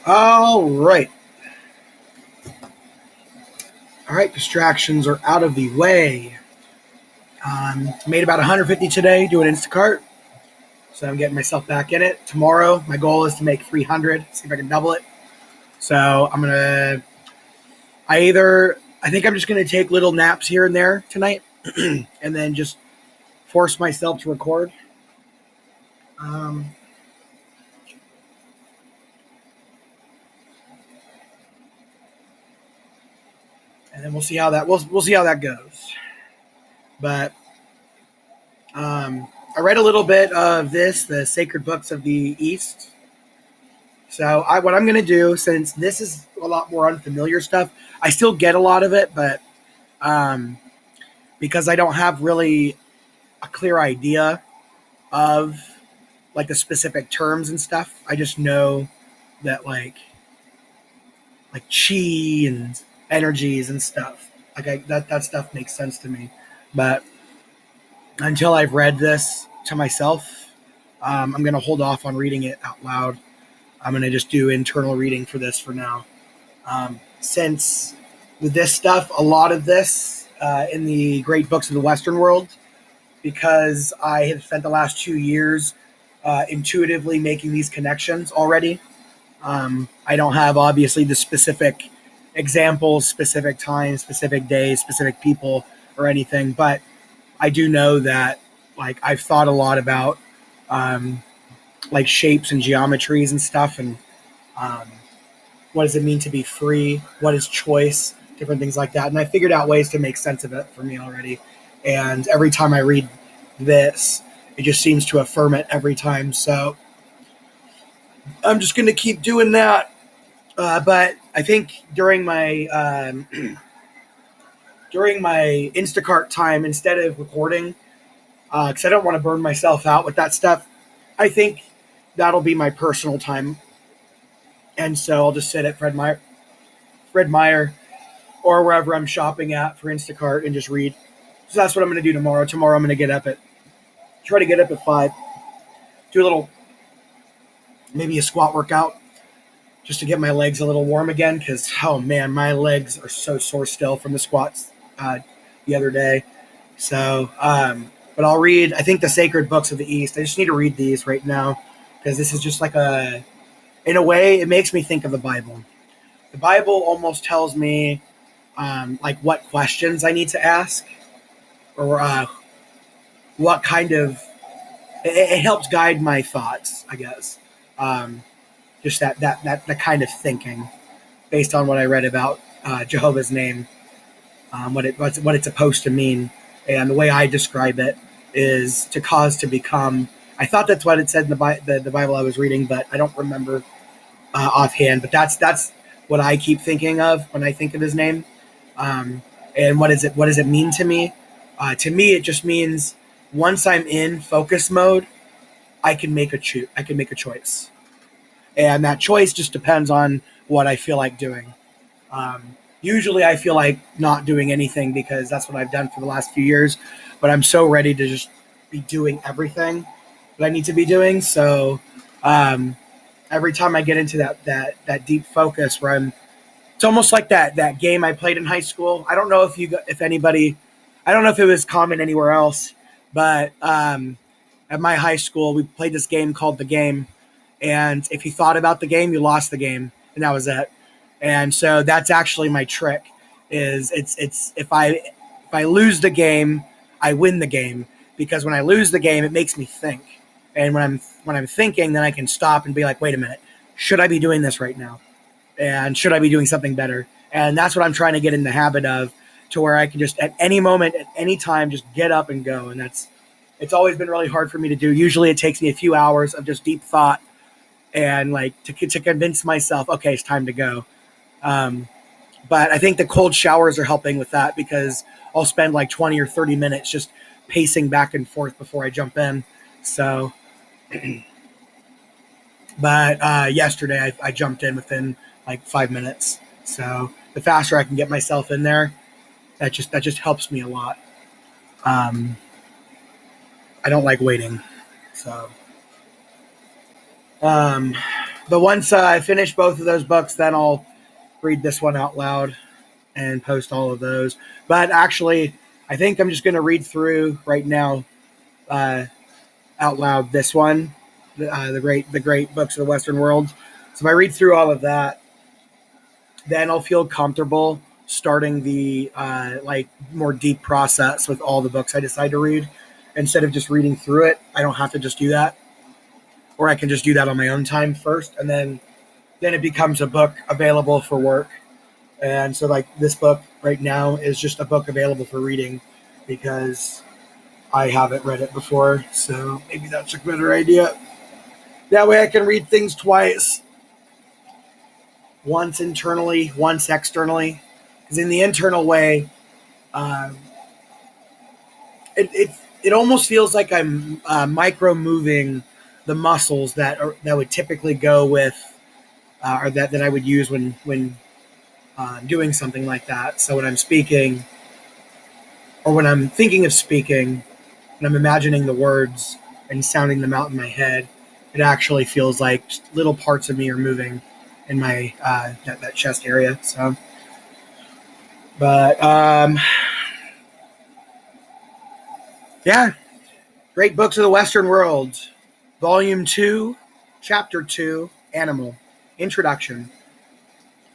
All right. All right. Distractions are out of the way. Made about 150 today doing Instacart. So I'm getting myself back in it. Tomorrow, my goal is to make 300, see if I can double it. So I think I'm just going to take little naps here and there tonight and then just force myself to record. Um, and then we'll see how that goes. But I read a little bit of the Sacred Books of the East. So what I'm going to do, since this is a lot more unfamiliar stuff, I still get a lot of it, but um, because I don't have really a clear idea of like the specific terms and stuff, I just know that like chi and energies and stuff. That stuff makes sense to me, but until I've read this to myself, I'm going to hold off on reading it out loud. I'm going to just do internal reading for this for now. Since with this stuff, a lot of this in the great books of the Western world, because I have spent the last 2 years intuitively making these connections already. I don't have obviously the specific examples, specific times, specific days, specific people, or anything, but I do know that like I've thought a lot about um, like shapes and geometries and stuff, and um, what does it mean to be free? What is choice? Different things like that. And I figured out ways to make sense of it for me already. And every time I read this, it just seems to affirm it every time. So I'm just going to keep doing that. But I think during my Instacart time, instead of recording, because I don't want to burn myself out with that stuff, I think that'll be my personal time. And so I'll just sit at Fred Meyer or wherever I'm shopping at for Instacart and just read. So that's what I'm going to do tomorrow. Tomorrow I'm going to try to get up at 5, do a little, maybe a squat workout just to get my legs a little warm again. Because, oh man, my legs are so sore still from the squats the other day. So, but I'll read, I think, the Sacred Books of the East. I just need to read these right now because this is just like in a way, it makes me think of the Bible. The Bible almost tells me like what questions I need to ask or what kind of it helps guide my thoughts, I guess. Um, just that kind of thinking based on what I read about Jehovah's name, what it's supposed to mean, and the way I describe it is to cause to become. I thought that's what it said in the Bible I was reading, but I don't remember offhand. But that's what I keep thinking of when I think of his name. Um, and what does it mean to me? To me, it just means once I'm in focus mode, I can make a choice, and that choice just depends on what I feel like doing. Usually, I feel like not doing anything because that's what I've done for the last few years. But I'm so ready to just be doing everything that I need to be doing. So um, every time I get into that deep focus, where it's almost like that game I played in high school. I don't know if anybody, I don't know if it was common anywhere else, but at my high school we played this game called the game, and if you thought about the game, you lost the game, and that was it. And so that's actually my trick. Is it's if I lose the game, I win the game because when I lose the game, it makes me think, and when I'm thinking, then I can stop and be like, wait a minute, should I be doing this right now? And should I be doing something better? And that's what I'm trying to get in the habit of, to where I can just at any moment, at any time, just get up and go. And it's always been really hard for me to do. Usually, it takes me a few hours of just deep thought and like to convince myself, okay, it's time to go. Um, but I think the cold showers are helping with that because I'll spend like 20 or 30 minutes just pacing back and forth before I jump in. So, but yesterday I jumped in within like 5 minutes. So the faster I can get myself in there, that just helps me a lot. Um, I don't like waiting. So, um, But once I finish both of those books, then I'll read this one out loud and post all of those. But actually, I think I'm just going to read through right now uh, out loud this one, the great books of the Western world. So if I read through all of that, then I'll feel comfortable starting the like more deep process with all the books I decide to read. Instead of just reading through it, I don't have to just do that, or I can just do that on my own time first, and then it becomes a book available for work. And so, like, this book right now is just a book available for reading because I haven't read it before. So maybe that's a better idea. That way I can read things twice, once internally, once externally. Because in the internal way, um, it almost feels like I'm micro moving the muscles that would typically go with or that I would use when doing something like that. So when I'm speaking, or when I'm thinking of speaking, and I'm imagining the words and sounding them out in my head, it actually feels like little parts of me are moving in my that chest area. So, but yeah, Great Books of the Western World, Volume 2, Chapter 2, Animal, Introduction.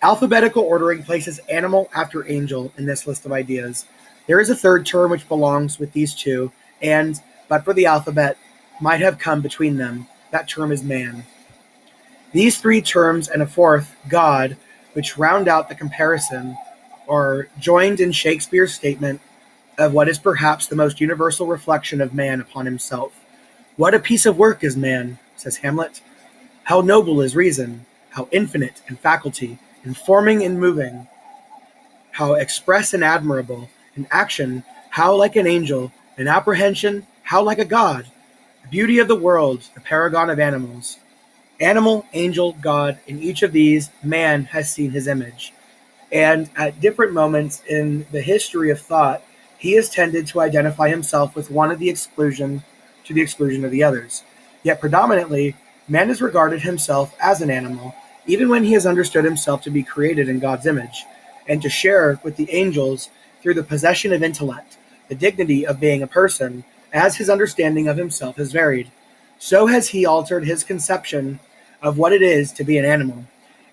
Alphabetical ordering places animal after angel in this list of ideas. There is a third term which belongs with these two, and, but for the alphabet, might have come between them. That term is man. These three terms and a fourth, God, which round out the comparison, are joined in Shakespeare's statement of what is perhaps the most universal reflection of man upon himself. What a piece of work is man, says Hamlet. How noble is reason, how infinite in faculty, informing and moving, how express and admirable, in action, how like an angel, in apprehension, how like a god, the beauty of the world, the paragon of animals. Animal, angel, God, in each of these, man has seen his image. And at different moments in the history of thought, he has tended to identify himself with one of the exclusion to the exclusion of the others. Yet predominantly, man has regarded himself as an animal, even when he has understood himself to be created in God's image, and to share with the angels through the possession of intellect, the dignity of being a person, as his understanding of himself has varied. So has he altered his conception of what it is to be an animal.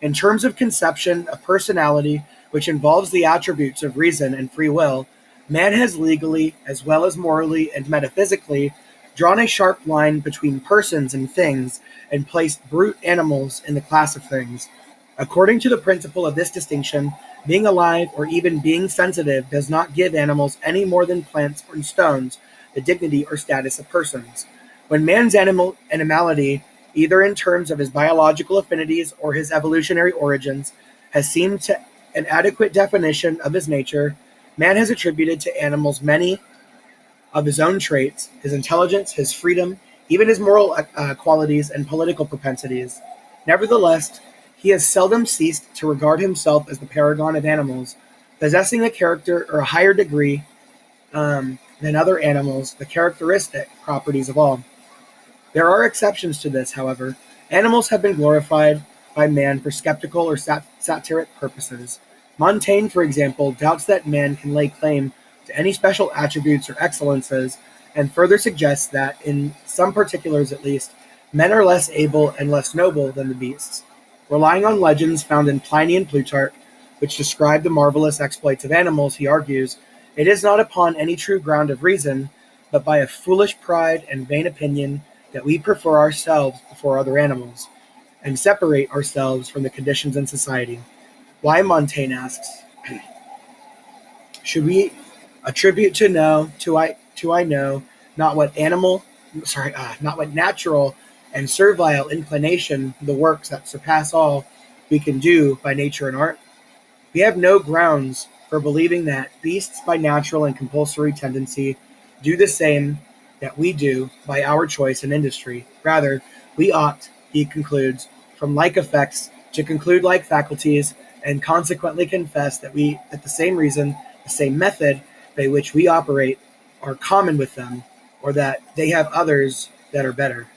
In terms of conception of personality, which involves the attributes of reason and free will, man has legally, as well as morally and metaphysically, drawn a sharp line between persons and things, and placed brute animals in the class of things. According to the principle of this distinction, being alive or even being sensitive does not give animals any more than plants or stones the dignity or status of persons. When man's animality, either in terms of his biological affinities or his evolutionary origins, has seemed to an adequate definition of his nature, man has attributed to animals many of his own traits, his intelligence, his freedom, even his moral qualities and political propensities. Nevertheless, he has seldom ceased to regard himself as the paragon of animals, possessing a character or a higher degree than other animals, the characteristic properties of all. There are exceptions to this, however. Animals have been glorified by man for skeptical or satiric purposes. Montaigne, for example, doubts that man can lay claim to any special attributes or excellences, and further suggests that, in some particulars at least, men are less able and less noble than the beasts. Relying on legends found in Pliny and Plutarch, which describe the marvelous exploits of animals, he argues, it is not upon any true ground of reason, but by a foolish pride and vain opinion, that we prefer ourselves before other animals, and separate ourselves from the conditions in society. Why, Montaigne asks, should we attribute to I know not what not what natural and servile inclination, the works that surpass all we can do by nature and art? We have no grounds for believing that beasts by natural and compulsory tendency do the same that we do by our choice and industry. Rather, we ought, he concludes, from like effects to conclude like faculties, and consequently confess that the same reason, the same method by which we operate are common with them, or that they have others that are better.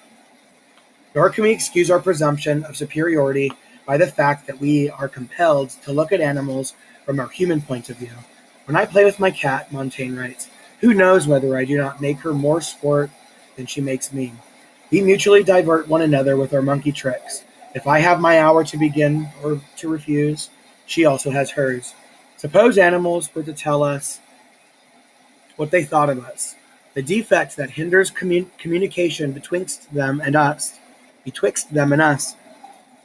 Nor can we excuse our presumption of superiority by the fact that we are compelled to look at animals from our human point of view. When I play with my cat, Montaigne writes, who knows whether I do not make her more sport than she makes me? We mutually divert one another with our monkey tricks. If I have my hour to begin or to refuse, she also has hers. Suppose animals were to tell us what they thought of us, the defect that hinders communication betwixt them and us.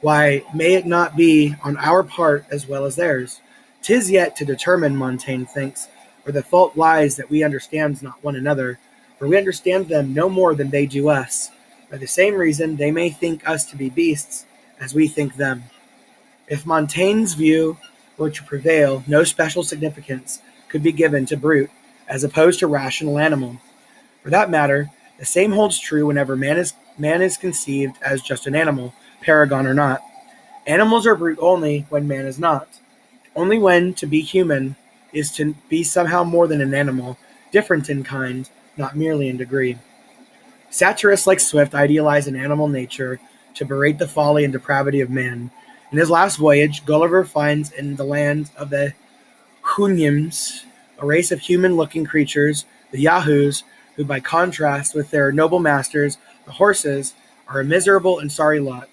Why may it not be on our part as well as theirs? 'Tis yet to determine, Montaigne thinks, where the fault lies that we understand not one another, for we understand them no more than they do us. By the same reason, they may think us to be beasts, as we think them. If Montaigne's view were to prevail, no special significance could be given to brute, as opposed to rational animal. For that matter, the same holds true whenever man is conceived as just an animal, paragon or not. Animals are brute only when man is not. Only when to be human is to be somehow more than an animal, different in kind, not merely in degree. Satirists like Swift idealize an animal nature to berate the folly and depravity of man. In his last voyage, Gulliver finds in the land of the Houyhnhnms a race of human-looking creatures, the Yahoos, who by contrast with their noble masters, the horses, are a miserable and sorry lot.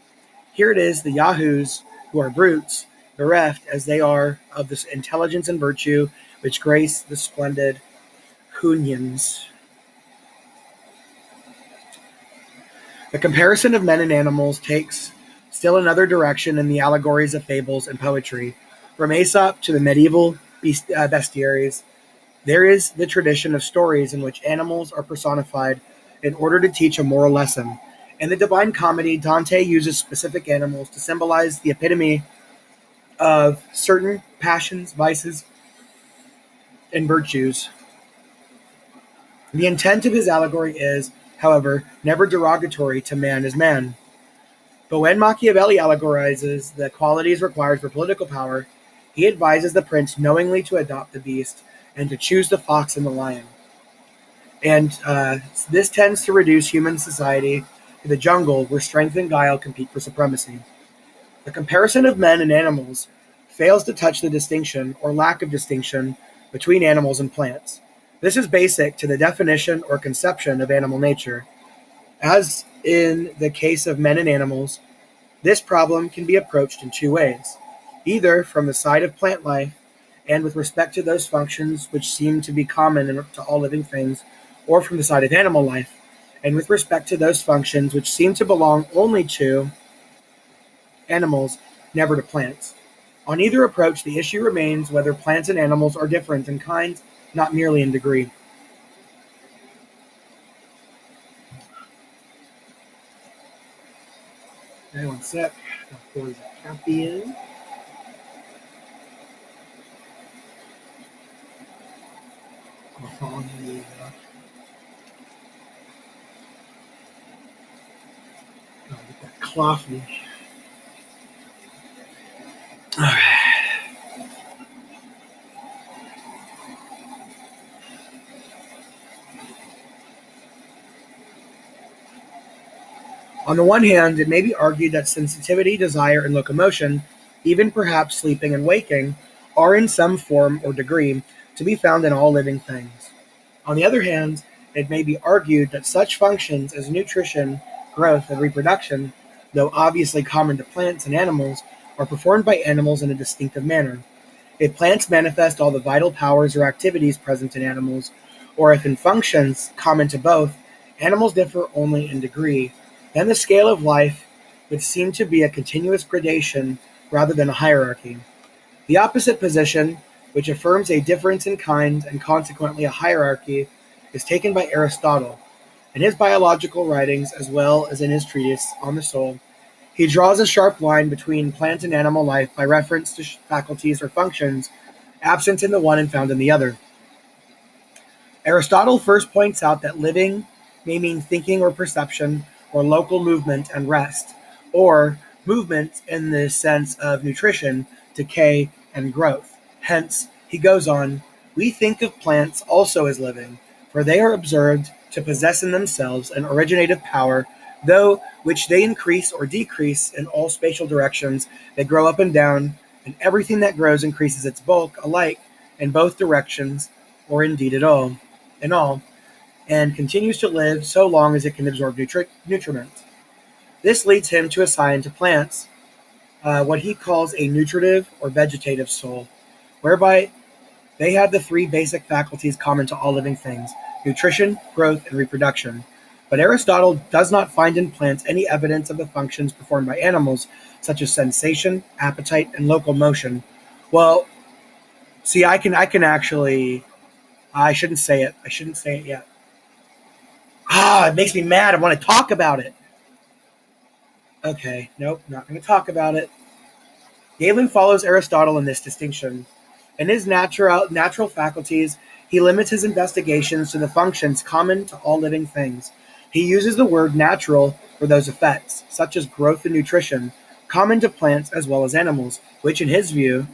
Here it is the Yahoos, who are brutes, bereft as they are of the intelligence and virtue which grace the splendid Houyhnhnms. The comparison of men and animals takes still another direction in the allegories of fables and poetry. From Aesop to the medieval bestiaries, there is the tradition of stories in which animals are personified in order to teach a moral lesson. In the Divine Comedy, Dante uses specific animals to symbolize the epitome of certain passions, vices, and virtues. The intent of his allegory is, however, never derogatory to man as man. But when Machiavelli allegorizes the qualities required for political power, he advises the prince knowingly to adopt the beast and to choose the fox and the lion. And this tends to reduce human society to the jungle where strength and guile compete for supremacy. The comparison of men and animals fails to touch the distinction or lack of distinction between animals and plants. This is basic to the definition or conception of animal nature. As in the case of men and animals, this problem can be approached in two ways, either from the side of plant life and with respect to those functions which seem to be common to all living things, or from the side of animal life, and with respect to those functions which seem to belong only to animals, never to plants. On either approach, the issue remains whether plants and animals are different in kind, not merely in degree. Okay, one sec. I'll pour the coffee in. On the get that coffee. All right. On the one hand, it may be argued that sensitivity, desire, and locomotion, even perhaps sleeping and waking, are in some form or degree to be found in all living things. On the other hand, it may be argued that such functions as nutrition, growth, and reproduction, though obviously common to plants and animals, are performed by animals in a distinctive manner. If plants manifest all the vital powers or activities present in animals, or if in functions common to both, animals differ only in degree, then the scale of life would seem to be a continuous gradation rather than a hierarchy. The opposite position, which affirms a difference in kind and consequently a hierarchy, is taken by Aristotle. In his biological writings, as well as in his treatise on the soul, he draws a sharp line between plant and animal life by reference to faculties or functions absent in the one and found in the other. Aristotle first points out that living may mean thinking or perception, or local movement and rest, or movement in the sense of nutrition, decay, and growth. Hence, he goes on, we think of plants also as living, for they are observed to possess in themselves an originative power though which they increase or decrease in all spatial directions. They grow up and down, and everything that grows increases its bulk alike in both directions, or indeed at all, in all, and continues to live so long as it can absorb nutriment. This leads him to assign to plants what he calls a nutritive or vegetative soul, whereby they have the three basic faculties common to all living things: nutrition, growth, and reproduction. But Aristotle does not find in plants any evidence of the functions performed by animals, such as sensation, appetite, and locomotion. Well, see, I can actually. I shouldn't say it. I shouldn't say it yet. It makes me mad. I want to talk about it. Okay, nope, not going to talk about it. Galen follows Aristotle in this distinction. In his natural faculties, he limits his investigations to the functions common to all living things. He uses the word natural for those effects, such as growth and nutrition, common to plants as well as animals, which in his view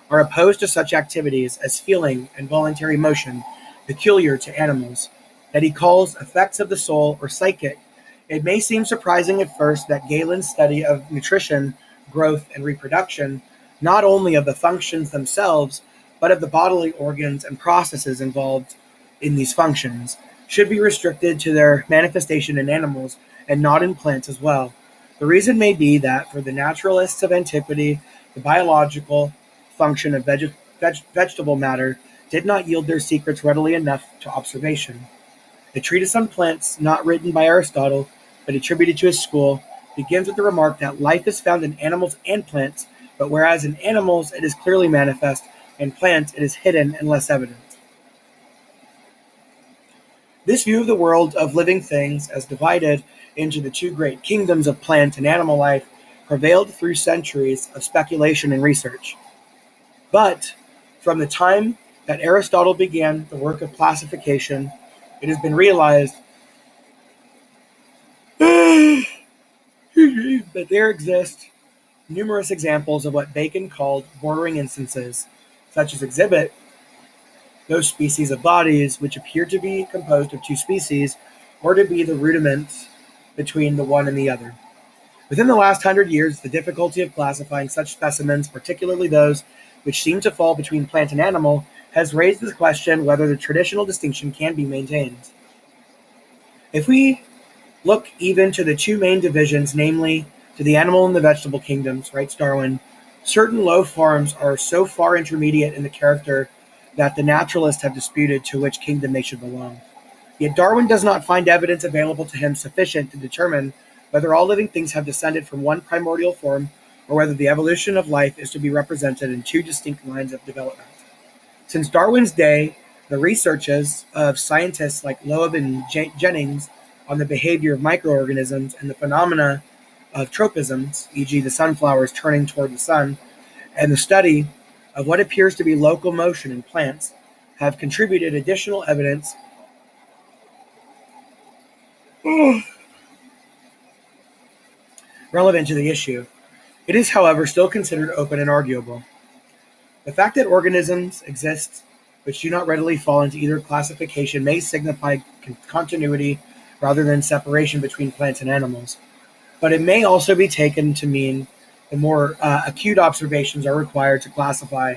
are opposed to such activities as feeling and voluntary motion, peculiar to animals, that he calls effects of the soul or psychic. It may seem surprising at first that Galen's study of nutrition, growth, and reproduction, not only of the functions themselves, but of the bodily organs and processes involved in these functions, should be restricted to their manifestation in animals and not in plants as well. The reason may be that for the naturalists of antiquity, the biological function of vegetable matter did not yield their secrets readily enough to observation. The treatise on plants, not written by Aristotle, but attributed to his school, begins with the remark that life is found in animals and plants, but whereas in animals it is clearly manifest, in plants it is hidden and less evident. This view of the world of living things as divided into the two great kingdoms of plant and animal life prevailed through centuries of speculation and research. But from the time that Aristotle began the work of classification, it has been realized that there exist numerous examples of what Bacon called bordering instances, such as exhibit those species of bodies which appear to be composed of two species, or to be the rudiments between the one and the other. Within the last 100 years, the difficulty of classifying such specimens, particularly those which seem to fall between plant and animal, has raised the question whether the traditional distinction can be maintained. If we look even to the two main divisions, namely to the animal and the vegetable kingdoms, writes Darwin, certain low forms are so far intermediate in the character that the naturalists have disputed to which kingdom they should belong. Yet Darwin does not find evidence available to him sufficient to determine whether all living things have descended from one primordial form, or whether the evolution of life is to be represented in two distinct lines of development. Since Darwin's day, the researches of scientists like Loeb and Jennings on the behavior of microorganisms and the phenomena of tropisms, e.g. the sunflowers turning toward the sun, and the study of what appears to be local motion in plants, have contributed additional evidence relevant to the issue. It is, however, still considered open and arguable. The fact that organisms exist which do not readily fall into either classification may signify continuity rather than separation between plants and animals, but it may also be taken to mean the more acute observations are required to classify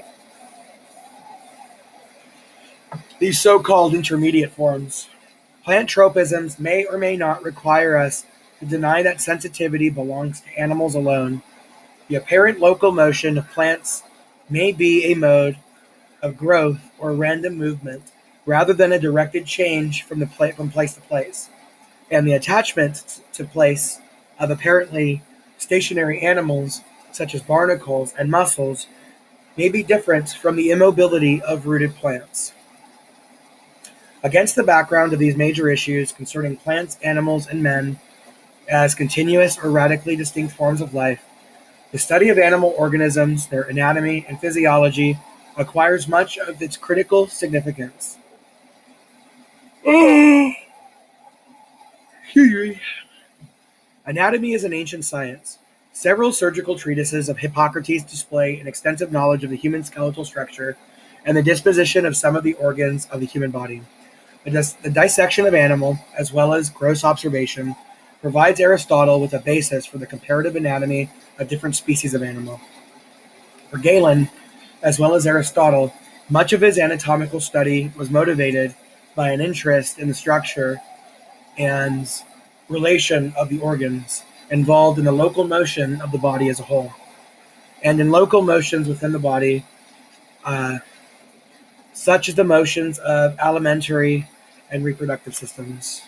these so-called intermediate forms. Plant tropisms may or may not require us to deny that sensitivity belongs to animals alone. The apparent local motion of plants may be a mode of growth or random movement rather than a directed change from place to place, and the attachment to place of apparently stationary animals such as barnacles and mussels may be different from the immobility of rooted plants. Against the background of these major issues concerning plants, animals, and men as continuous or radically distinct forms of life, the study of animal organisms, their anatomy, and physiology acquires much of its critical significance. Anatomy is an ancient science. Several surgical treatises of Hippocrates display an extensive knowledge of the human skeletal structure and the disposition of some of the organs of the human body. The dissection of animal, as well as gross observation, provides Aristotle with a basis for the comparative anatomy of different species of animal. For Galen, as well as Aristotle, much of his anatomical study was motivated by an interest in the structure and relation of the organs involved in the local motion of the body as a whole, and in local motions within the body, uh, such as the motions of alimentary and reproductive systems.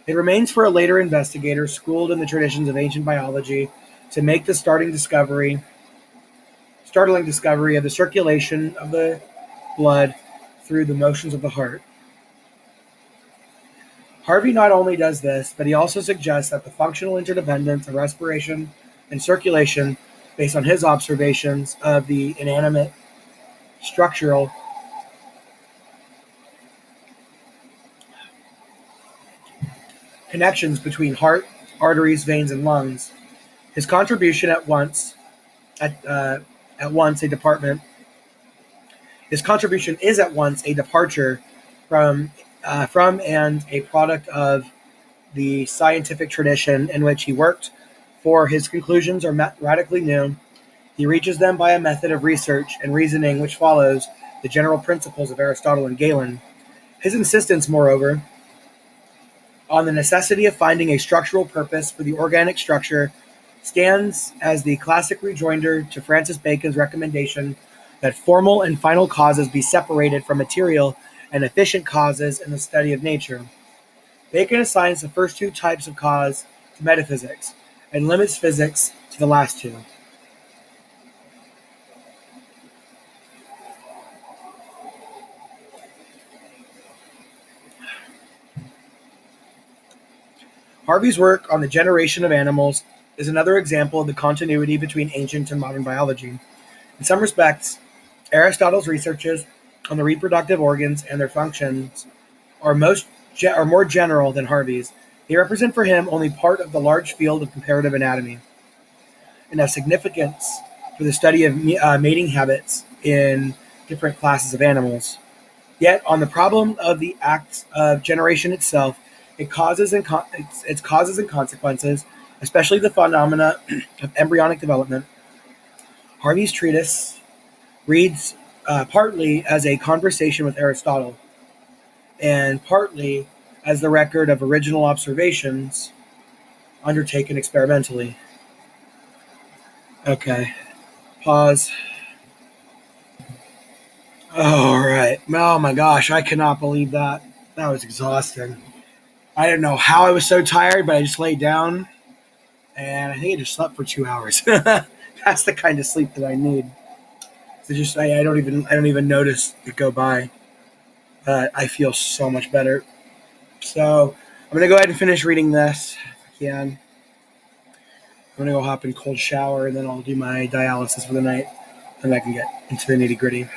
It remains for a later investigator schooled in the traditions of ancient biology to make the startling discovery of the circulation of the blood through the motions of the heart. Harvey not only does this, but he also suggests that the functional interdependence of respiration and circulation, based on his observations of the inanimate structural connections between heart, arteries, veins, and lungs, his contribution at at once a department. His contribution is at once a departure from and a product of the scientific tradition in which he worked, for his conclusions are radically new. He reaches them by a method of research and reasoning which follows the general principles of Aristotle and Galen. His insistence, moreover, on the necessity of finding a structural purpose for the organic structure stands as the classic rejoinder to Francis Bacon's recommendation that formal and final causes be separated from material and efficient causes in the study of nature. Bacon assigns the first two types of cause to metaphysics and limits physics to the last two. Harvey's work on the generation of animals is another example of the continuity between ancient and modern biology. In some respects, Aristotle's researches on the reproductive organs and their functions are more general than Harvey's. They represent for him only part of the large field of comparative anatomy, and have significance for the study of mating habits in different classes of animals. Yet, on the problem of the act of generation itself, its causes and consequences, especially the phenomena of embryonic development, Harvey's treatise reads partly as a conversation with Aristotle, and partly as the record of original observations undertaken experimentally. Okay, pause. All right. Oh my gosh, I cannot believe that. That was exhausting. I didn't know how I was so tired, but I just laid down and I think I just slept for 2 hours. That's the kind of sleep that I need. So just I don't even notice it go by. But I feel so much better. So I'm gonna go ahead and finish reading this if I can. I'm gonna go hop in cold shower and then I'll do my dialysis for the night, and I can get into the nitty gritty.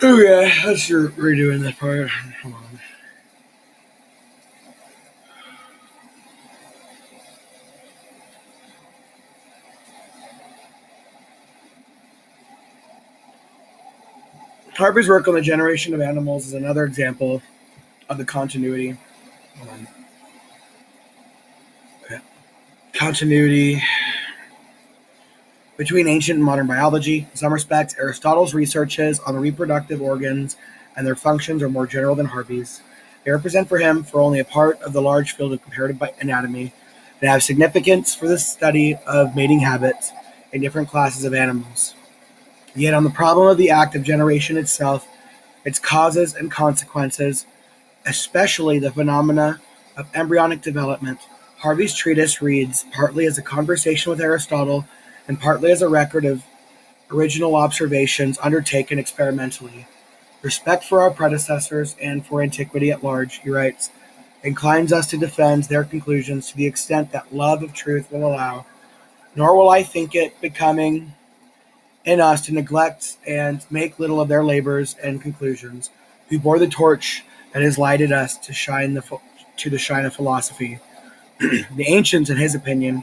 Okay, let's redoing this part. Hold on. Harper's work on the generation of animals is another example of the continuity. Okay. Continuity between ancient and modern biology. In some respects, Aristotle's researches on the reproductive organs and their functions are more general than Harvey's. They represent for him for only a part of the large field of comparative anatomy and have significance for the study of mating habits in different classes of animals. Yet on the problem of the act of generation itself, its causes and consequences, especially the phenomena of embryonic development, Harvey's treatise reads partly as a conversation with Aristotle and partly as a record of original observations undertaken experimentally. Respect for our predecessors and for antiquity at large, he writes, inclines us to defend their conclusions to the extent that love of truth will allow, nor will I think it becoming in us to neglect and make little of their labors and conclusions, who bore the torch that has lighted us to the shine of philosophy. The ancients, in his opinion,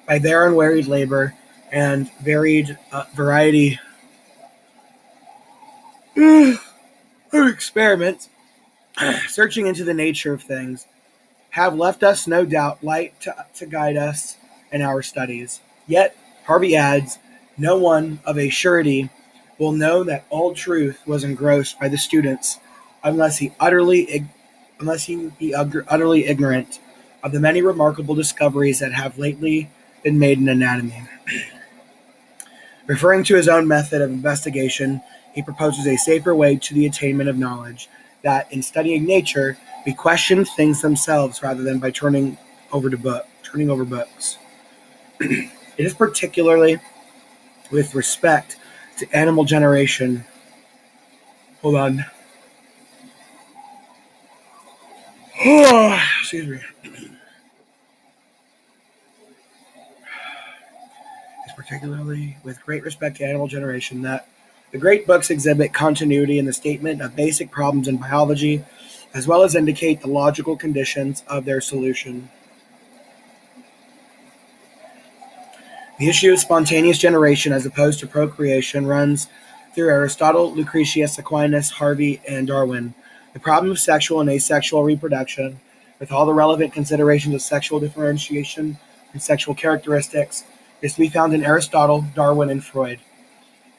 by their unwearied labor and varied variety of experiments, searching into the nature of things, have left us no doubt light to guide us in our studies. Yet, Harvey adds, no one of a surety will know that all truth was engrossed by the students unless he be utterly ignorant of the many remarkable discoveries that have lately been made in anatomy. Referring to his own method of investigation, he proposes a safer way to the attainment of knowledge, that in studying nature, we question things themselves rather than by turning over books. It is particularly with respect to animal generation. Hold on. Excuse me. It's particularly with great respect to animal generation that the great books exhibit continuity in the statement of basic problems in biology, as well as indicate the logical conditions of their solution. The issue of spontaneous generation as opposed to procreation runs through Aristotle, Lucretius, Aquinas, Harvey, and Darwin. The problem of sexual and asexual reproduction, with all the relevant considerations of sexual differentiation and sexual characteristics, is to be found in Aristotle, Darwin, and Freud.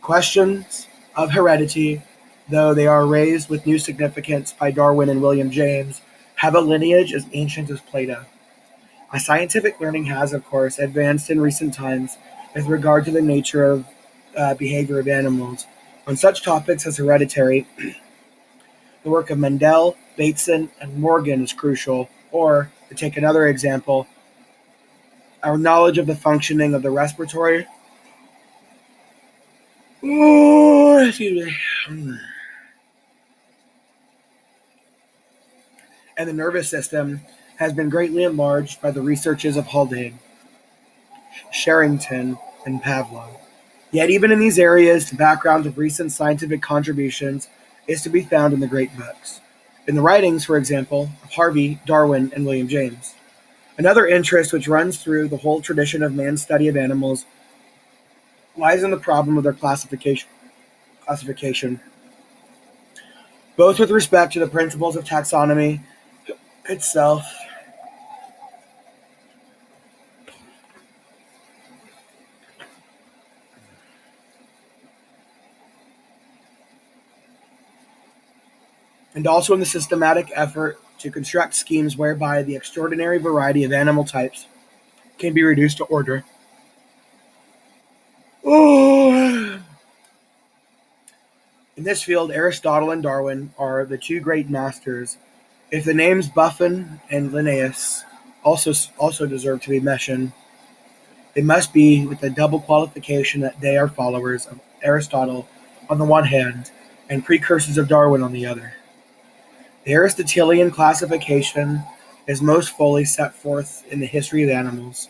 Questions of heredity, though they are raised with new significance by Darwin and William James, have a lineage as ancient as Plato. Scientific learning has, of course, advanced in recent times with regard to the nature of behavior of animals. On such topics as hereditary, the work of Mendel, Bateson, and Morgan is crucial. Or, to take another example, our knowledge of the functioning of the respiratory excuse me, and the nervous system has been greatly enlarged by the researches of Haldane, Sherrington, and Pavlov. Yet even in these areas, the background of recent scientific contributions is to be found in the great books. In the writings, for example, of Harvey, Darwin, and William James. Another interest which runs through the whole tradition of man's study of animals lies in the problem of their classification, both with respect to the principles of taxonomy itself and also in the systematic effort to construct schemes whereby the extraordinary variety of animal types can be reduced to order. Oh. In this field, Aristotle and Darwin are the two great masters. If the names Buffon and Linnaeus also deserve to be mentioned, it must be with the double qualification that they are followers of Aristotle on the one hand, and precursors of Darwin on the other. The Aristotelian classification is most fully set forth in the History of Animals.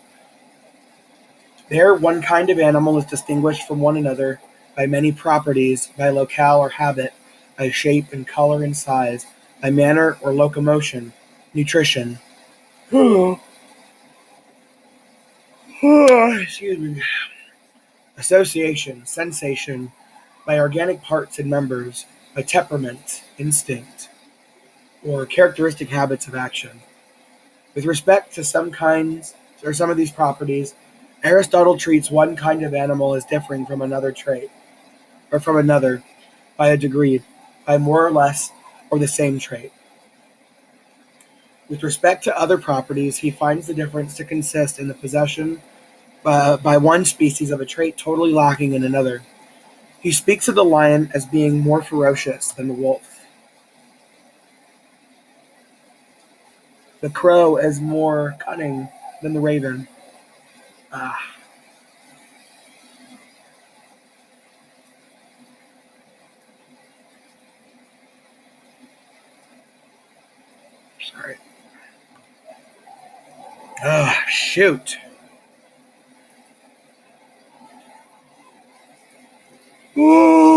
There, one kind of animal is distinguished from one another by many properties, by locale or habit, by shape and color and size, by manner or locomotion, nutrition, excuse me, association, sensation, by organic parts and members, by temperament, instinct, or characteristic habits of action. With respect to some kinds or some of these properties, Aristotle treats one kind of animal as differing from another trait, or from another, by a degree, by more or less, or the same trait. With respect to other properties, he finds the difference to consist in the possession by one species of a trait totally lacking in another. He speaks of the lion as being more ferocious than the wolf. The crow is more cunning than the raven. Ah, sorry. Ah, shoot. Ooh.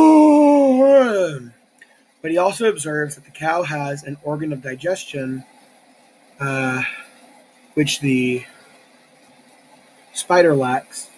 But he also observes that the cow has an organ of digestion, uh, which the spider lacks.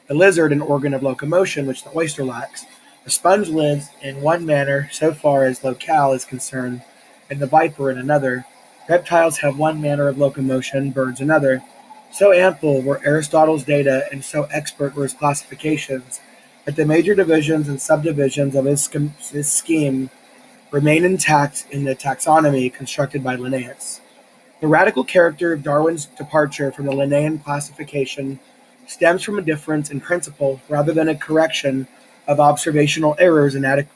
The lizard an organ of locomotion, which the oyster lacks. The sponge lives in one manner so far as locale is concerned, and the viper in another. Reptiles have one manner of locomotion, birds another. So ample were Aristotle's data and so expert were his classifications that the major divisions and subdivisions of his scheme remain intact in the taxonomy constructed by Linnaeus. The radical character of Darwin's departure from the Linnaean classification stems from a difference in principle rather than a correction of observational errors and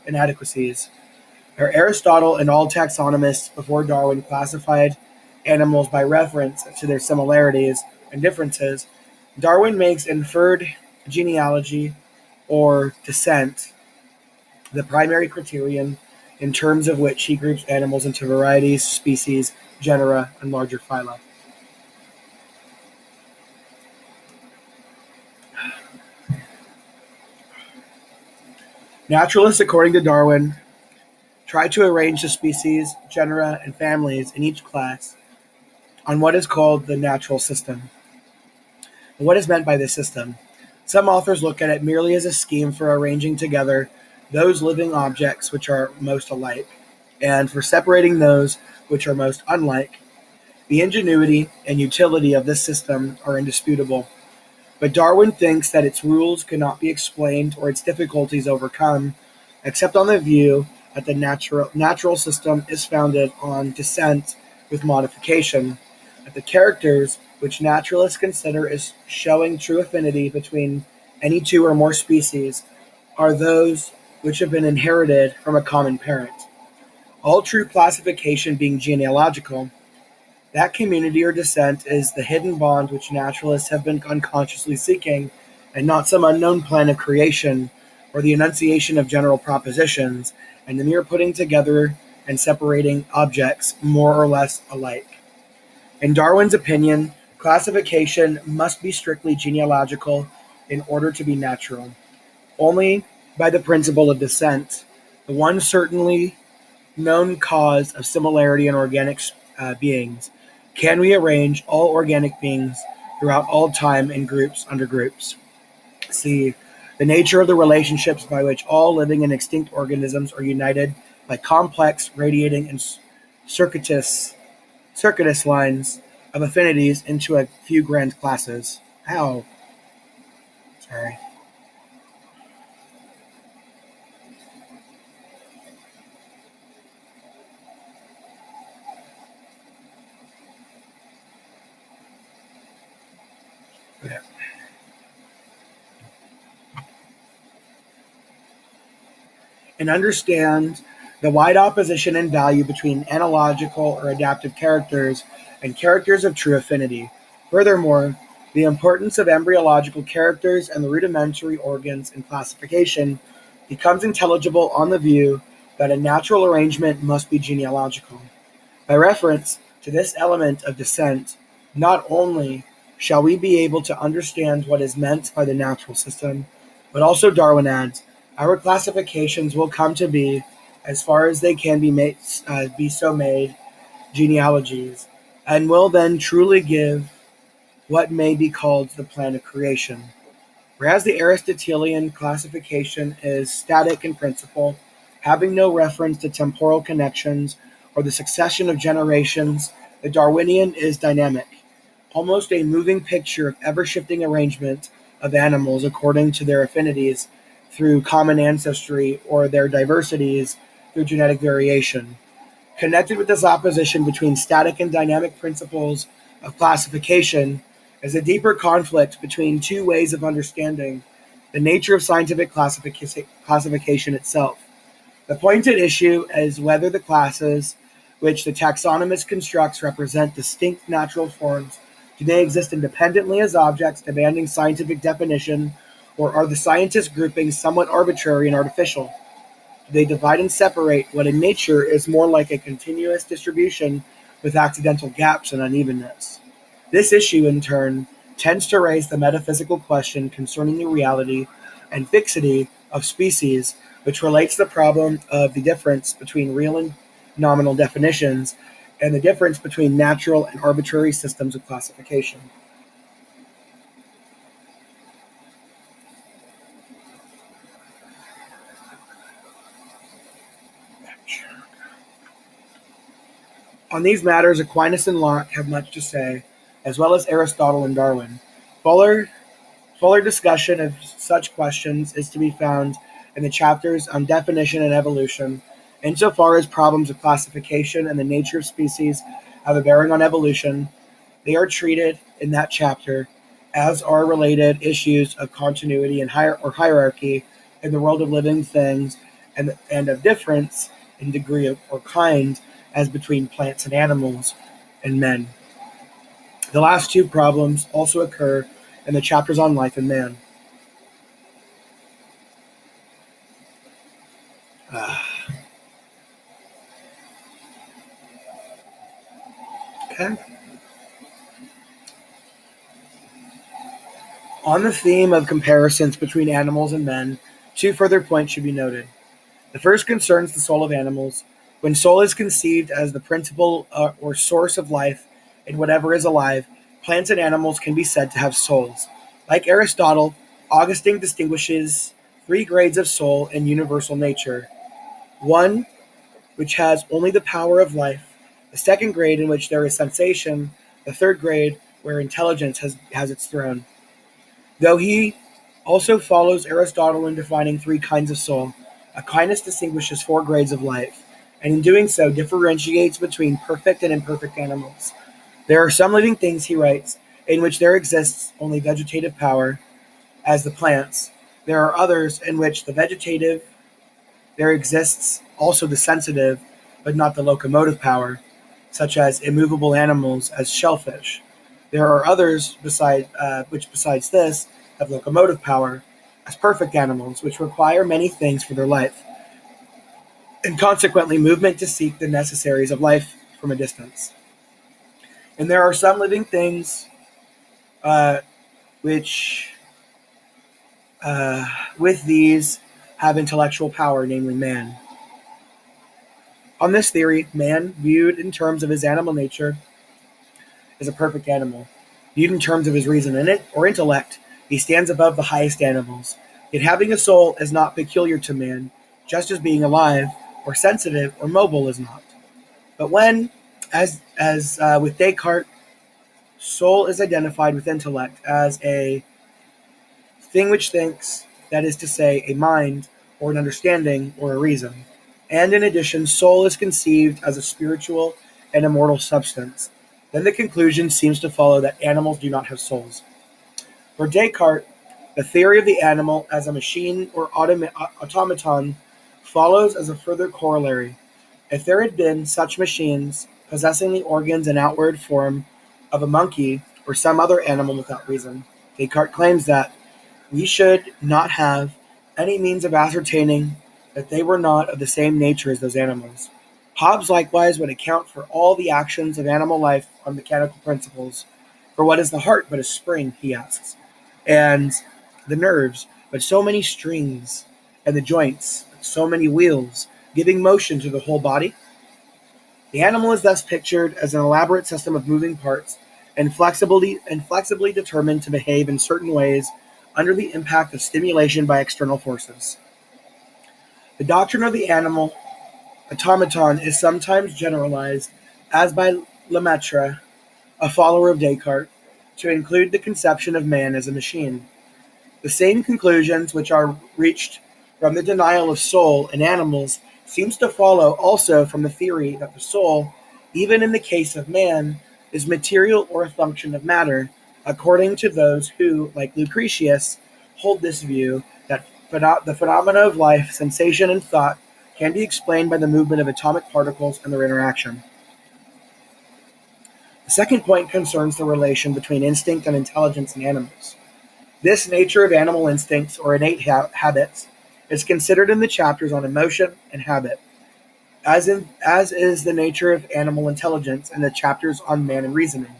inadequacies. Where Aristotle and all taxonomists before Darwin classified animals by reference to their similarities and differences, Darwin makes inferred genealogy or descent the primary criterion in terms of which he groups animals into varieties, species, genera, and larger phyla. Naturalists, according to Darwin, try to arrange the species, genera, and families in each class on what is called the natural system. And what is meant by this system? Some authors look at it merely as a scheme for arranging together those living objects which are most alike, and for separating those which are most unlike. The ingenuity and utility of this system are indisputable, but Darwin thinks that its rules cannot be explained or its difficulties overcome, except on the view that the natural system is founded on descent with modification, that the characters which naturalists consider as showing true affinity between any two or more species are those which have been inherited from a common parent. All true classification being genealogical, that community or descent is the hidden bond which naturalists have been unconsciously seeking, and not some unknown plan of creation, or the enunciation of general propositions, and the mere putting together and separating objects more or less alike. In Darwin's opinion, classification must be strictly genealogical in order to be natural. Only by the principle of descent, the one certainly known cause of similarity in organic beings, can we arrange all organic beings throughout all time in groups under groups. See, the nature of the relationships by which all living and extinct organisms are united by complex, radiating, and circuitous lines of affinities into a few grand classes. How? Sorry. Yeah. And understand the wide opposition in value between analogical or adaptive characters and characters of true affinity. Furthermore, the importance of embryological characters and the rudimentary organs in classification becomes intelligible on the view that a natural arrangement must be genealogical. By reference to this element of descent, not only shall we be able to understand what is meant by the natural system, but also Darwin adds, our classifications will come to be, as far as they can be so made, genealogies, and will then truly give what may be called the plan of creation. Whereas the Aristotelian classification is static in principle, having no reference to temporal connections or the succession of generations, the Darwinian is dynamic, almost a moving picture of ever-shifting arrangement of animals according to their affinities through common ancestry or their diversities through genetic variation. Connected with this opposition between static and dynamic principles of classification is a deeper conflict between two ways of understanding the nature of scientific classification itself. The point at issue is whether the classes which the taxonomist constructs represent distinct natural forms? Do they exist independently as objects demanding scientific definition, or are the scientist groupings somewhat arbitrary and artificial? Do they divide and separate what in nature is more like a continuous distribution with accidental gaps and unevenness? This issue, in turn, tends to raise the metaphysical question concerning the reality and fixity of species, which relates the problem of the difference between real and nominal definitions and the difference between natural and arbitrary systems of classification. On these matters, Aquinas and Locke have much to say, as well as Aristotle and Darwin. Fuller discussion of such questions is to be found in the chapters on definition and evolution. Insofar as problems of classification and the nature of species have a bearing on evolution, they are treated in that chapter, as are related issues of continuity and hierarchy in the world of living things, and of difference in degree or kind, as between plants and animals and men. The last two problems also occur in the chapters on life and man. Okay. On the theme of comparisons between animals and men, two further points should be noted. The first concerns the soul of animals. When soul is conceived as the principle or source of life in whatever is alive, plants and animals can be said to have souls. Like Aristotle, Augustine distinguishes three grades of soul in universal nature. One, which has only the power of life; the second grade, in which there is sensation; the third grade, where intelligence has its throne. Though he also follows Aristotle in defining three kinds of soul, Aquinas distinguishes four grades of life, and in doing so differentiates between perfect and imperfect animals. There are some living things, he writes, in which there exists only vegetative power, as the plants. There are others in which there exists also the sensitive, but not the locomotive power, such as immovable animals, as shellfish. There are others which besides this have locomotive power, as perfect animals, which require many things for their life, and consequently movement to seek the necessaries of life from a distance. And there are some living things which, with these, have intellectual power, namely man. On this theory, man, viewed in terms of his animal nature, is a perfect animal. Viewed in terms of his reason or intellect, he stands above the highest animals. Yet having a soul is not peculiar to man, just as being alive, or sensitive, or mobile is not. But when, as with Descartes, soul is identified with intellect as a thing which thinks, that is to say, a mind, or an understanding, or a reason. And in addition, soul is conceived as a spiritual and immortal substance. Then the conclusion seems to follow that animals do not have souls. For Descartes, the theory of the animal as a machine or automaton follows as a further corollary. If there had been such machines possessing the organs and outward form of a monkey or some other animal without reason, Descartes claims that we should not have any means of ascertaining that they were not of the same nature as those animals. Hobbes likewise would account for all the actions of animal life on mechanical principles. For what is the heart but a spring, he asks, and the nerves but so many strings, and the joints but so many wheels, giving motion to the whole body? The animal is thus pictured as an elaborate system of moving parts, and flexibly determined to behave in certain ways under the impact of stimulation by external forces. The doctrine of the animal automaton is sometimes generalized, as by Lemaitre, a follower of Descartes, to include the conception of man as a machine. The same conclusions which are reached from the denial of soul in animals seems to follow also from the theory that the soul, even in the case of man, is material or a function of matter, according to those who, like Lucretius, hold this view that the phenomena of life, sensation, and thought can be explained by the movement of atomic particles and their interaction. The second point concerns the relation between instinct and intelligence in animals. This nature of animal instincts or innate habits is considered in the chapters on emotion and habit, as is the nature of animal intelligence in the chapters on man and reasoning.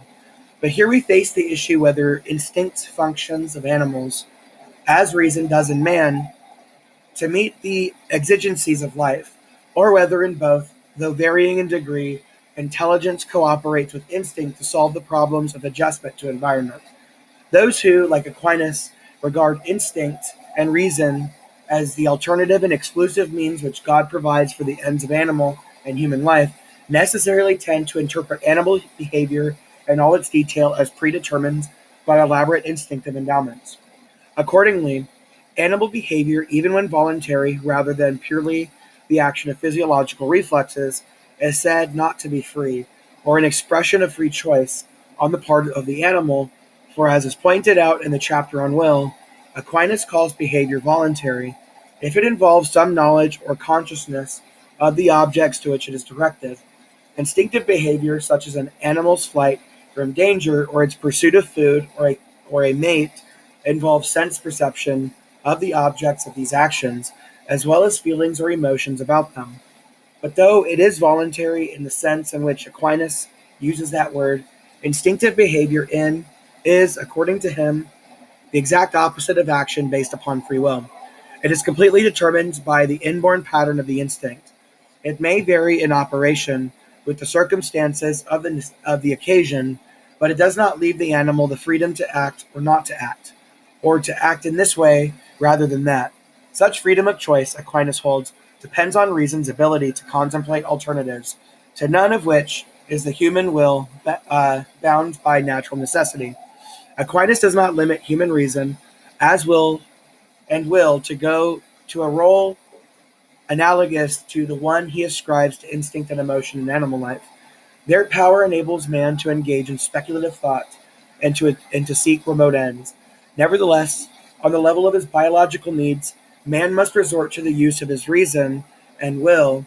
But here we face the issue whether instinct functions of animals, as reason does in man, to meet the exigencies of life, or whether in both, though varying in degree, intelligence cooperates with instinct to solve the problems of adjustment to environment. Those who, like Aquinas, regard instinct and reason as the alternative and exclusive means which God provides for the ends of animal and human life, necessarily tend to interpret animal behavior in all its detail as predetermined by elaborate instinctive endowments. Accordingly, animal behavior, even when voluntary rather than purely the action of physiological reflexes, is said not to be free, or an expression of free choice on the part of the animal, for as is pointed out in the chapter on will, Aquinas calls behavior voluntary if it involves some knowledge or consciousness of the objects to which it is directed. Instinctive behavior, such as an animal's flight from danger or its pursuit of food or a mate, involves sense perception of the objects of these actions, as well as feelings or emotions about them. But though it is voluntary in the sense in which Aquinas uses that word, instinctive behavior is, according to him, the exact opposite of action based upon free will. It is completely determined by the inborn pattern of the instinct. It may vary in operation with the circumstances of the occasion, but it does not leave the animal the freedom to act or not to act, or to act in this way rather than that. Such freedom of choice, Aquinas holds, depends on reason's ability to contemplate alternatives, to none of which is the human will bound by natural necessity. Aquinas does not limit human reason, as will to go to a role analogous to the one he ascribes to instinct and emotion in animal life. Their power enables man to engage in speculative thought and to seek remote ends. Nevertheless, on the level of his biological needs, man must resort to the use of his reason and will,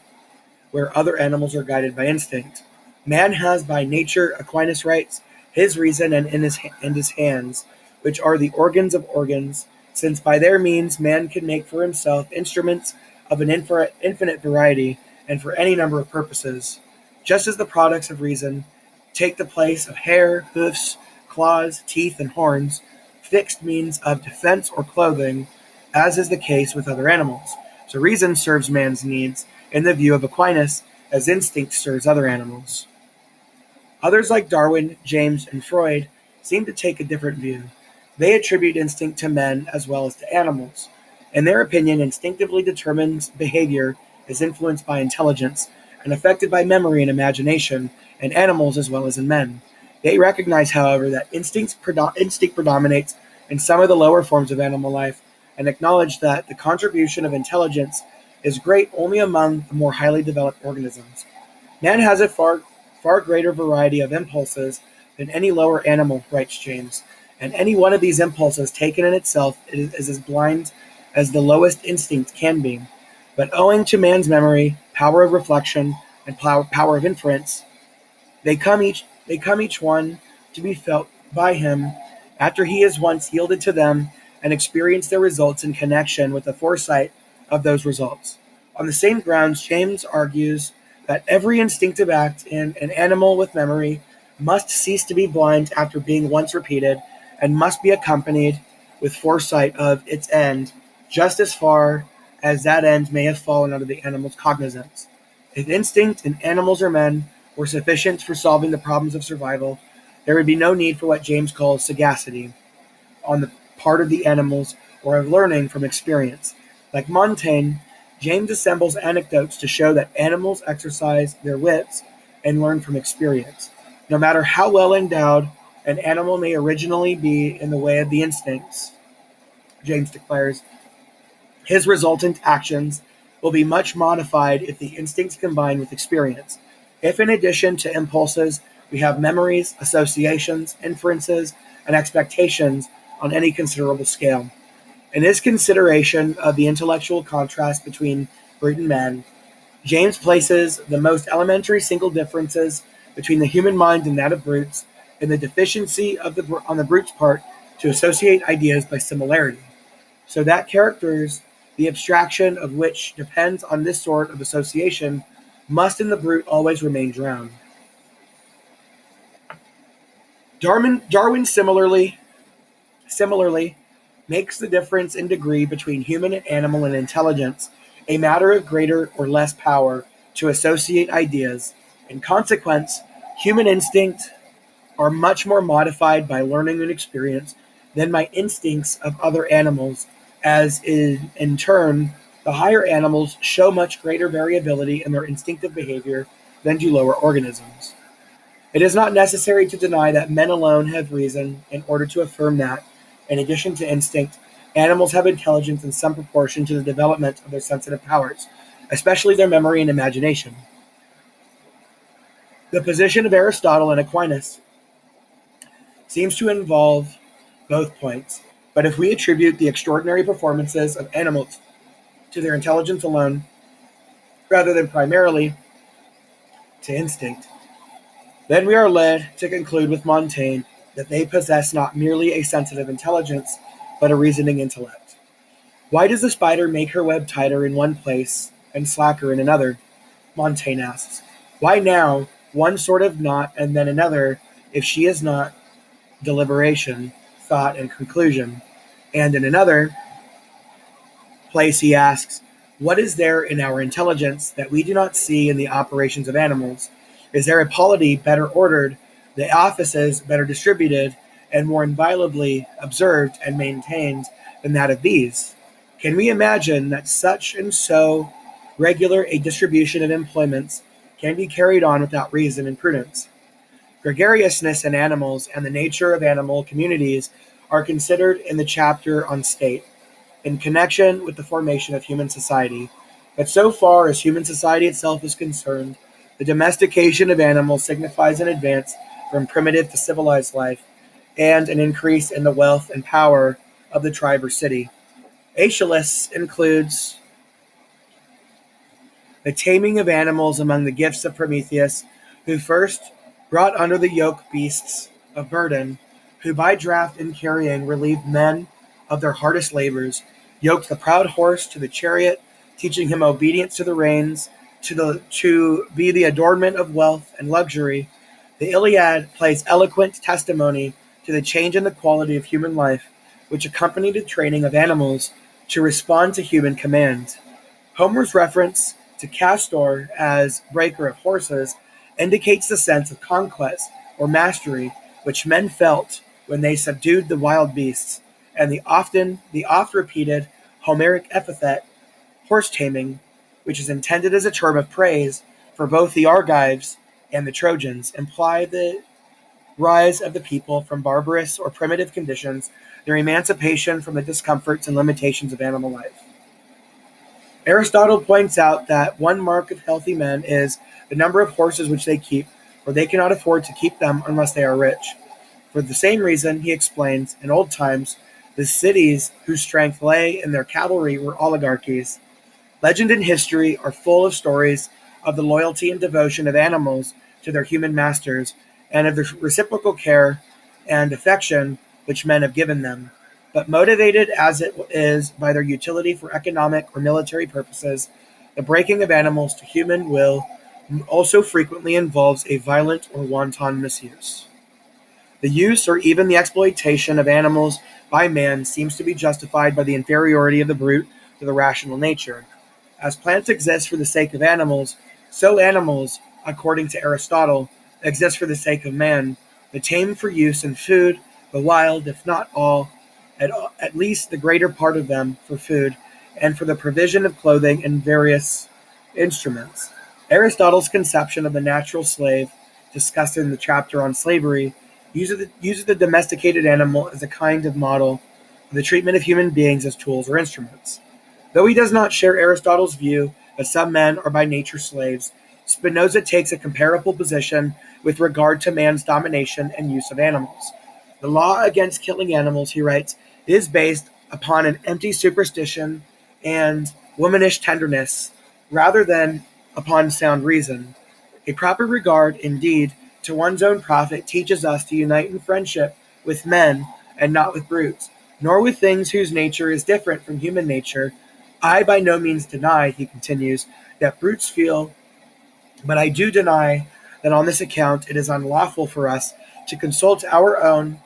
where other animals are guided by instinct. Man has by nature, Aquinas writes, his reason and in his hands, which are the organs of organs, since by their means man can make for himself instruments of an infinite variety and for any number of purposes. Just as the products of reason take the place of hair, hoofs, claws, teeth, and horns, fixed means of defense or clothing, as is the case with other animals. So reason serves man's needs, in the view of Aquinas, as instinct serves other animals. Others like Darwin, James, and Freud seem to take a different view. They attribute instinct to men as well as to animals. In their opinion, instinctively determined behavior is influenced by intelligence and affected by memory and imagination in animals as well as in men. They recognize, however, that instinct predominates in some of the lower forms of animal life and acknowledge that the contribution of intelligence is great only among the more highly developed organisms. Man has a far greater variety of impulses than any lower animal, writes James, and any one of these impulses taken in itself is as blind as the lowest instinct can be. But owing to man's memory, power of reflection, and power of inference, they come each one to be felt by him after he has once yielded to them and experienced their results in connection with the foresight of those results. On the same grounds, James argues that every instinctive act in an animal with memory must cease to be blind after being once repeated and must be accompanied with foresight of its end, just as far as that end may have fallen under the animal's cognizance. If instinct in animals or men were sufficient for solving the problems of survival, there would be no need for what James calls sagacity on the part of the animals or of learning from experience. Like Montaigne, James assembles anecdotes to show that animals exercise their wits and learn from experience. No matter how well endowed an animal may originally be in the way of the instincts, James declares, his resultant actions will be much modified if the instincts combine with experience. If in addition to impulses, we have memories, associations, inferences, and expectations on any considerable scale. In his consideration of the intellectual contrast between brute and man, James places the most elementary single differences between the human mind and that of brutes, and the deficiency on the brute's part to associate ideas by similarity, so that characters, the abstraction of which depends on this sort of association, must in the brute always remain drowned. Darwin similarly makes the difference in degree between human and animal in intelligence a matter of greater or less power to associate ideas. In consequence, human instincts are much more modified by learning and experience than by instincts of other animals, as in turn, the higher animals show much greater variability in their instinctive behavior than do lower organisms. It is not necessary to deny that men alone have reason in order to affirm that, in addition to instinct, animals have intelligence in some proportion to the development of their sensitive powers, especially their memory and imagination. The position of Aristotle and Aquinas seems to involve both points, but if we attribute the extraordinary performances of animals to their intelligence alone, rather than primarily to instinct, then we are led to conclude with Montaigne that they possess not merely a sensitive intelligence, but a reasoning intellect. Why does the spider make her web tighter in one place and slacker in another? Montaigne asks. Why now one sort of knot and then another, if she is not deliberation, thought, and conclusion? And in another place he asks, what is there in our intelligence that we do not see in the operations of animals? Is there a polity better ordered, the offices better distributed, and more inviolably observed and maintained than that of these? Can we imagine that such and so regular a distribution of employments can be carried on without reason and prudence? Gregariousness in animals and the nature of animal communities are considered in the chapter on state, in connection with the formation of human society. But so far as human society itself is concerned, the domestication of animals signifies an advance from primitive to civilized life, and an increase in the wealth and power of the tribe or city. Aeschylus includes the taming of animals among the gifts of Prometheus, who first brought under the yoke beasts of burden, who by draught and carrying relieved men of their hardest labors, yoked the proud horse to the chariot, teaching him obedience to the reins, to be the adornment of wealth and luxury. The Iliad plays eloquent testimony to the change in the quality of human life, which accompanied the training of animals to respond to human commands. Homer's reference to Castor as breaker of horses indicates the sense of conquest or mastery which men felt when they subdued the wild beasts, and the oft repeated Homeric epithet horse taming, which is intended as a term of praise for both the Argives and the Trojans, imply the rise of the people from barbarous or primitive conditions, their emancipation from the discomforts and limitations of animal life. Aristotle points out that one mark of healthy men is the number of horses which they keep, for they cannot afford to keep them unless they are rich. For the same reason, he explains, in old times, the cities whose strength lay in their cavalry were oligarchies. Legend and history are full of stories of the loyalty and devotion of animals to their human masters, and of the reciprocal care and affection which men have given them. But motivated as it is by their utility for economic or military purposes, the breaking of animals to human will also frequently involves a violent or wanton misuse. The use or even the exploitation of animals by man seems to be justified by the inferiority of the brute to the rational nature. As plants exist for the sake of animals, so animals, according to Aristotle, exist for the sake of man, the tame for use in food, the wild, if not all, at least the greater part of them, for food, and for the provision of clothing and various instruments. Aristotle's conception of the natural slave, discussed in the chapter on slavery, uses the domesticated animal as a kind of model for the treatment of human beings as tools or instruments. Though he does not share Aristotle's view that some men are by nature slaves, Spinoza takes a comparable position with regard to man's domination and use of animals. The law against killing animals, he writes, is based upon an empty superstition and womanish tenderness rather than upon sound reason. A proper regard, indeed, to one's own profit teaches us to unite in friendship with men and not with brutes, nor with things whose nature is different from human nature. I by no means deny, he continues, that brutes feel, but I do deny that on this account it is unlawful for us to consult our own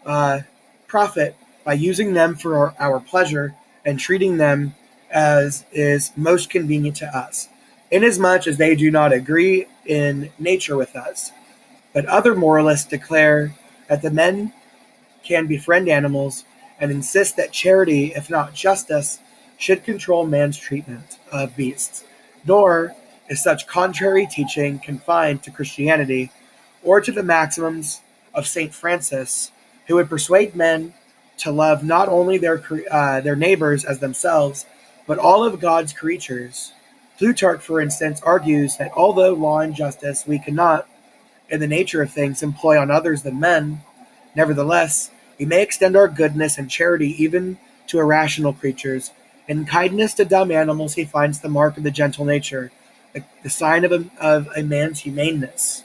uh, profit by using them for our pleasure and treating them as is most convenient to us, inasmuch as they do not agree in nature with us. But other moralists declare that the men can befriend animals and insist that charity, if not justice, should control man's treatment of beasts. Nor is such contrary teaching confined to Christianity or to the maxims of St. Francis, who would persuade men to love not only their neighbors as themselves, but all of God's creatures. Plutarch, for instance, argues that although law and justice we cannot, in the nature of things, employ on others than men, nevertheless, we may extend our goodness and charity even to irrational creatures. In kindness to dumb animals, he finds the mark of the gentle nature, the sign of a man's humaneness.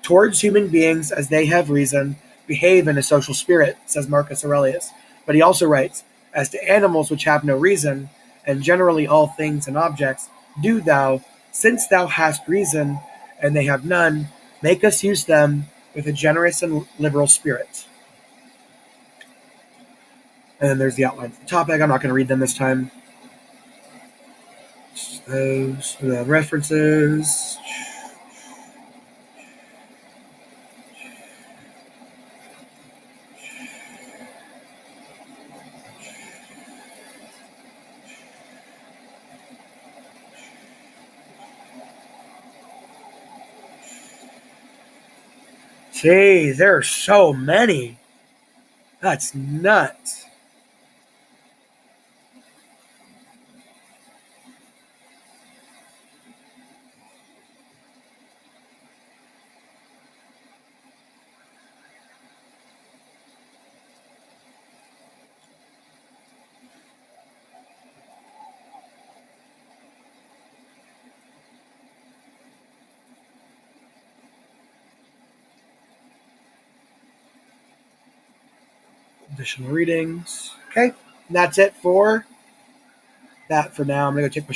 Towards human beings, as they have reason, behave in a social spirit, says Marcus Aurelius. But he also writes, as to animals which have no reason, and generally all things and objects, do thou, since thou hast reason, and they have none, make us use them with a generous and liberal spirit. And then there's the outline for the topic. I'm not going to read them this time. Those are the references. Jeez, there are so many. That's nuts. Additional readings. Okay, and that's it for that for now. I'm going to go take my